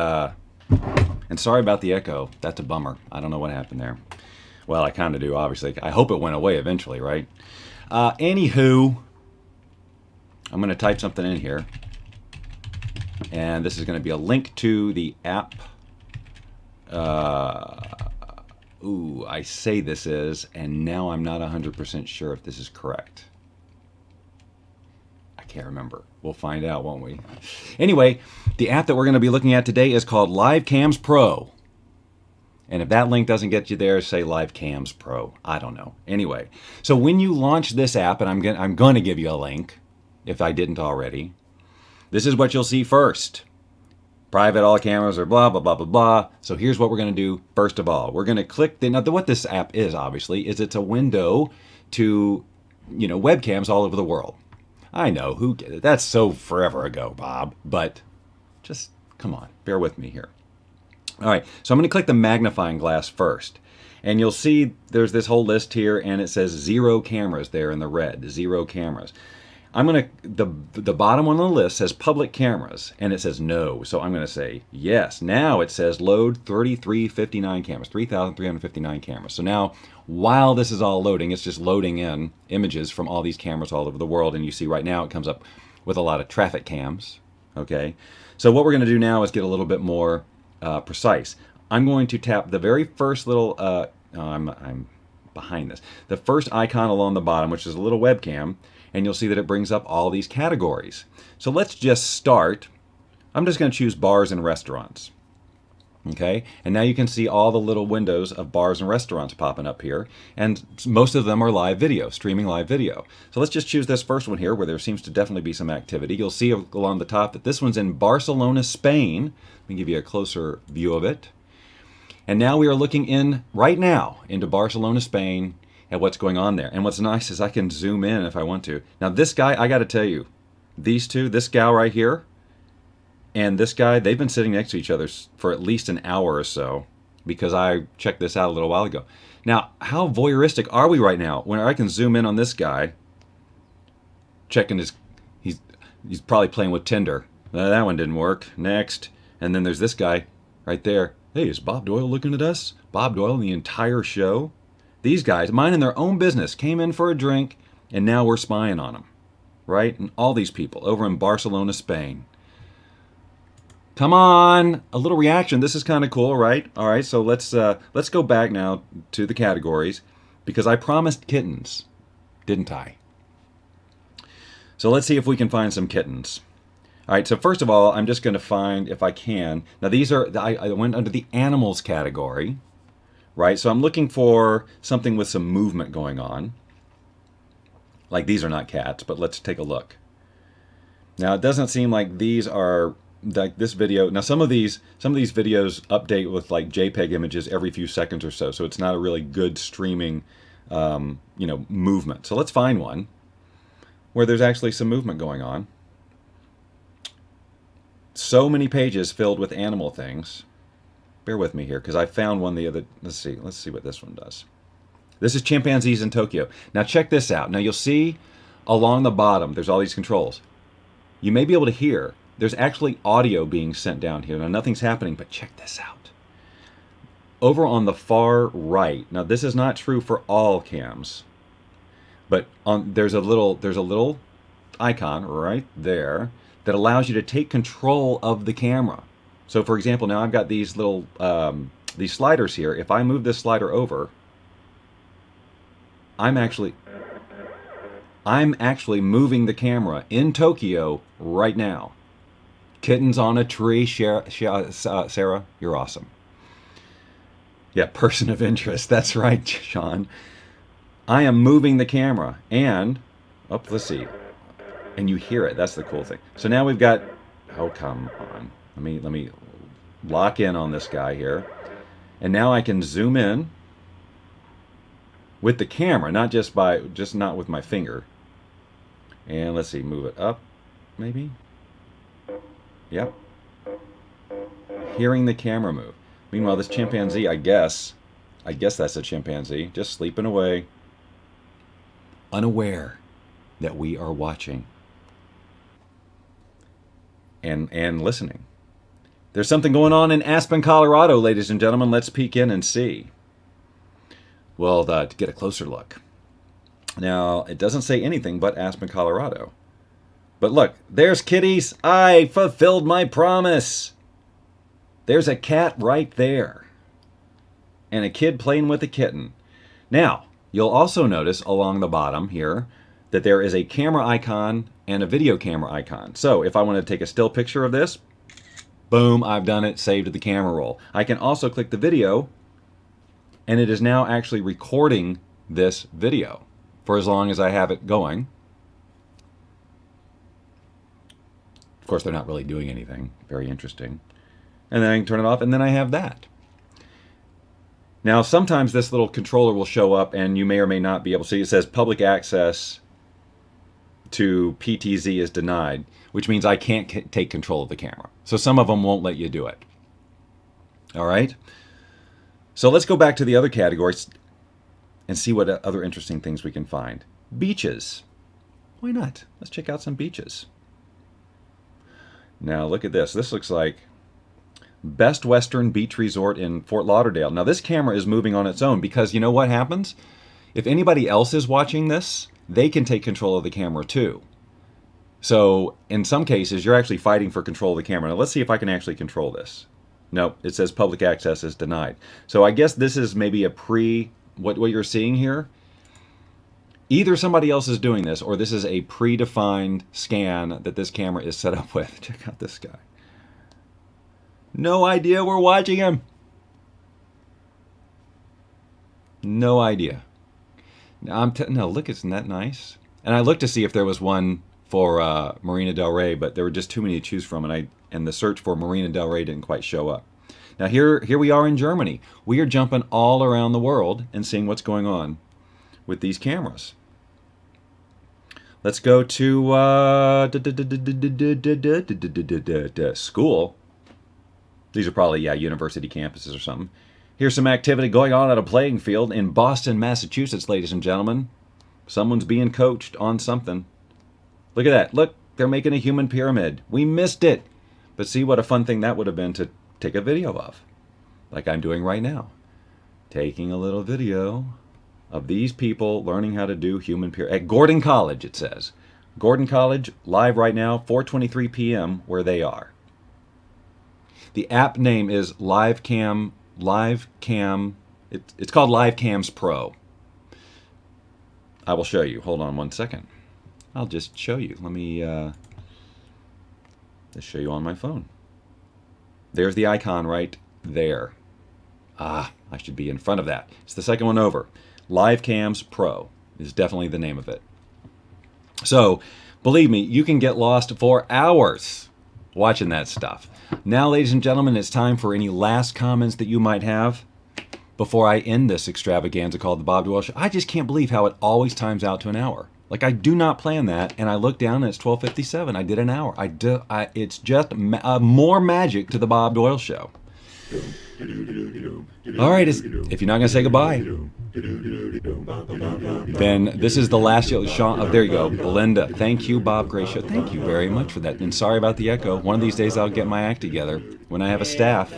sorry about the echo. That's a bummer. I don't know what happened there. Well, I kind of do, obviously. I hope it went away eventually, right? Anywho, I'm going to type something in here. And this is going to be a link to the app. I say this is, and now I'm not 100% sure if this is correct. I can't remember. We'll find out, won't we? Anyway, the app that we're going to be looking at today is called LiveCams Pro. And if that link doesn't get you there, say LiveCams Pro. I don't know. Anyway, so when you launch this app, and I'm going to give you a link, if I didn't already, this is what you'll see first. Private, all cameras are blah, blah, blah, blah, blah. So here's what we're going to do first of all. We're going to click, what this app is, obviously, is it's a window to, webcams all over the world. I know, that's so forever ago, Bob, but just, come on, bear with me here. All right, so I'm going to click the magnifying glass first. And you'll see there's this whole list here, and it says 0 cameras there in the red, 0 cameras. I'm going to, the bottom one on the list says public cameras, and it says no. So I'm going to say yes. Now it says load 3359 cameras, 3,359 cameras. So now, while this is all loading, it's just loading in images from all these cameras all over the world. And you see right now it comes up with a lot of traffic cams. Okay. So what we're going to do now is get a little bit more precise. I'm going to tap the very first little, I'm behind this, the first icon along the bottom, which is a little webcam, and you'll see that it brings up all these categories. So let's just start. I'm just going to choose bars and restaurants. Okay, and now you can see all the little windows of bars and restaurants popping up here, and most of them are live video, streaming live video. So let's just choose this first one here where there seems to definitely be some activity. You'll see along the top that this one's in Barcelona, Spain. Let me give you a closer view of it. And now we are looking in right now into Barcelona, Spain, at what's going on there. And what's nice is I can zoom in if I want to. Now this guy, I got to tell you, these two, this gal right here and this guy, they've been sitting next to each other for at least an hour or so, because I checked this out a little while ago. Now, how voyeuristic are we right now when I can zoom in on this guy, checking his, he's probably playing with Tinder. That one didn't work. Next. And then there's this guy right there. Hey, is Bob Doyle looking at us? Bob Doyle in the entire show? These guys, minding their own business, came in for a drink, and now we're spying on them, right? And all these people over in Barcelona, Spain. Come on, a little reaction. This is kind of cool, right? All right, so let's go back now to the categories, because I promised kittens, didn't I? So let's see if we can find some kittens. All right, so first of all, I'm just going to find, if I can, now these are, I went under the animals category, right? So I'm looking for something with some movement going on. Like these are not cats, but let's take a look. Now it doesn't seem like these are, like this video, now some of these videos update with like JPEG images every few seconds or so, so it's not a really good streaming, movement. So let's find one where there's actually some movement going on. So many pages filled with animal things. Bear with me here, because I found one the other. Let's see what this one does. This is chimpanzees in Tokyo. Now check this out. Now you'll see along the bottom there's all these controls. You may be able to hear there's actually audio being sent down here. Now nothing's happening, but check this out. Over on the far right. Now this is not true for all cams, but there's a little icon right there that allows you to take control of the camera. So for example, now I've got these little these sliders here. If I move this slider over, I'm actually moving the camera in Tokyo right now. Kittens on a tree, Sarah, you're awesome. Yeah, person of interest. That's right, Sean. I am moving the camera, and let's see. And you hear it. That's the cool thing. So now we've got, oh come on. Let me lock in on this guy here. And now I can zoom in with the camera, not with my finger. And let's see, move it up, maybe. Yep. Hearing the camera move. Meanwhile, this chimpanzee, I guess that's a chimpanzee, just sleeping away, unaware that we are watching and listening. There's something going on in Aspen, Colorado, ladies and gentlemen. Let's peek in and see. Well, to get a closer look. Now, it doesn't say anything but Aspen, Colorado. But look, there's kitties. I fulfilled my promise. There's a cat right there. And a kid playing with a kitten. Now, you'll also notice along the bottom here that there is a camera icon and a video camera icon. So if I want to take a still picture of this, boom, I've done it, saved to the camera roll. I can also click the video, and it is now actually recording this video for as long as I have it going. Of course, they're not really doing anything. Very interesting. And then I can turn it off, and then I have that. Now, sometimes this little controller will show up, and you may or may not be able to see. It says public access to PTZ is denied, which means I can't take control of the camera. So some of them won't let you do it. All right. So let's go back to the other categories and see what other interesting things we can find. Beaches. Why not? Let's check out some beaches. Now look at this. This looks like Best Western Beach Resort in Fort Lauderdale. Now this camera is moving on its own because you know what happens? If anybody else is watching this, they can take control of the camera too. So in some cases, you're actually fighting for control of the camera. Now let's see if I can actually control this. Nope, it says public access is denied. So I guess this is maybe a what you're seeing here. Either somebody else is doing this or this is a predefined scan that this camera is set up with. Check out this guy. No idea we're watching him. No idea. Now no, look, isn't that nice? And I looked to see if there was one for Marina Del Rey, but there were just too many to choose from, and the search for Marina Del Rey didn't quite show up. Now here we are in Germany. We are jumping all around the world and seeing what's going on with these cameras. Let's go to school. These are probably, university campuses or something. Here's some activity going on at a playing field in Boston, Massachusetts, ladies and gentlemen. Someone's being coached on something. Look at that. Look, they're making a human pyramid. We missed it. But see what a fun thing that would have been to take a video of, like I'm doing right now. Taking a little video of these people learning how to do human pyramid. At Gordon College, it says. Gordon College, live right now, 4:23 p.m., where they are. The app name is LiveCam. It's called LiveCams Pro. I will show you. Hold on one second. I'll just show you. Let me just show you on my phone. There's the icon right there. I should be in front of that. It's the second one over. LiveCams Pro is definitely the name of it. So, believe me, you can get lost for hours watching that stuff. Now, ladies and gentlemen, it's time for any last comments that you might have before I end this extravaganza called the Bob Doyle Show. I just can't believe how it always times out to an hour. Like, I do not plan that, and I look down and it's 12:57. I did an hour. It's just more magic to the Bob Doyle Show. All right, if you're not going to say goodbye, then this is the last show. Sean, there you go. Belinda, thank you, Bob Gray Show. Thank you very much for that. And sorry about the echo. One of these days I'll get my act together when I have a staff.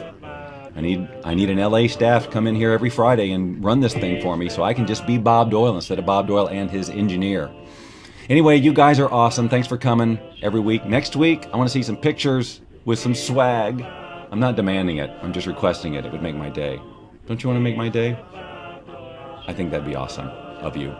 I need an LA staff to come in here every Friday and run this thing for me so I can just be Bob Doyle instead of Bob Doyle and his engineer. Anyway, you guys are awesome. Thanks for coming every week. Next week, I want to see some pictures with some swag. I'm not demanding it. I'm just requesting it. It would make my day. Don't you want to make my day? I think that'd be awesome of you.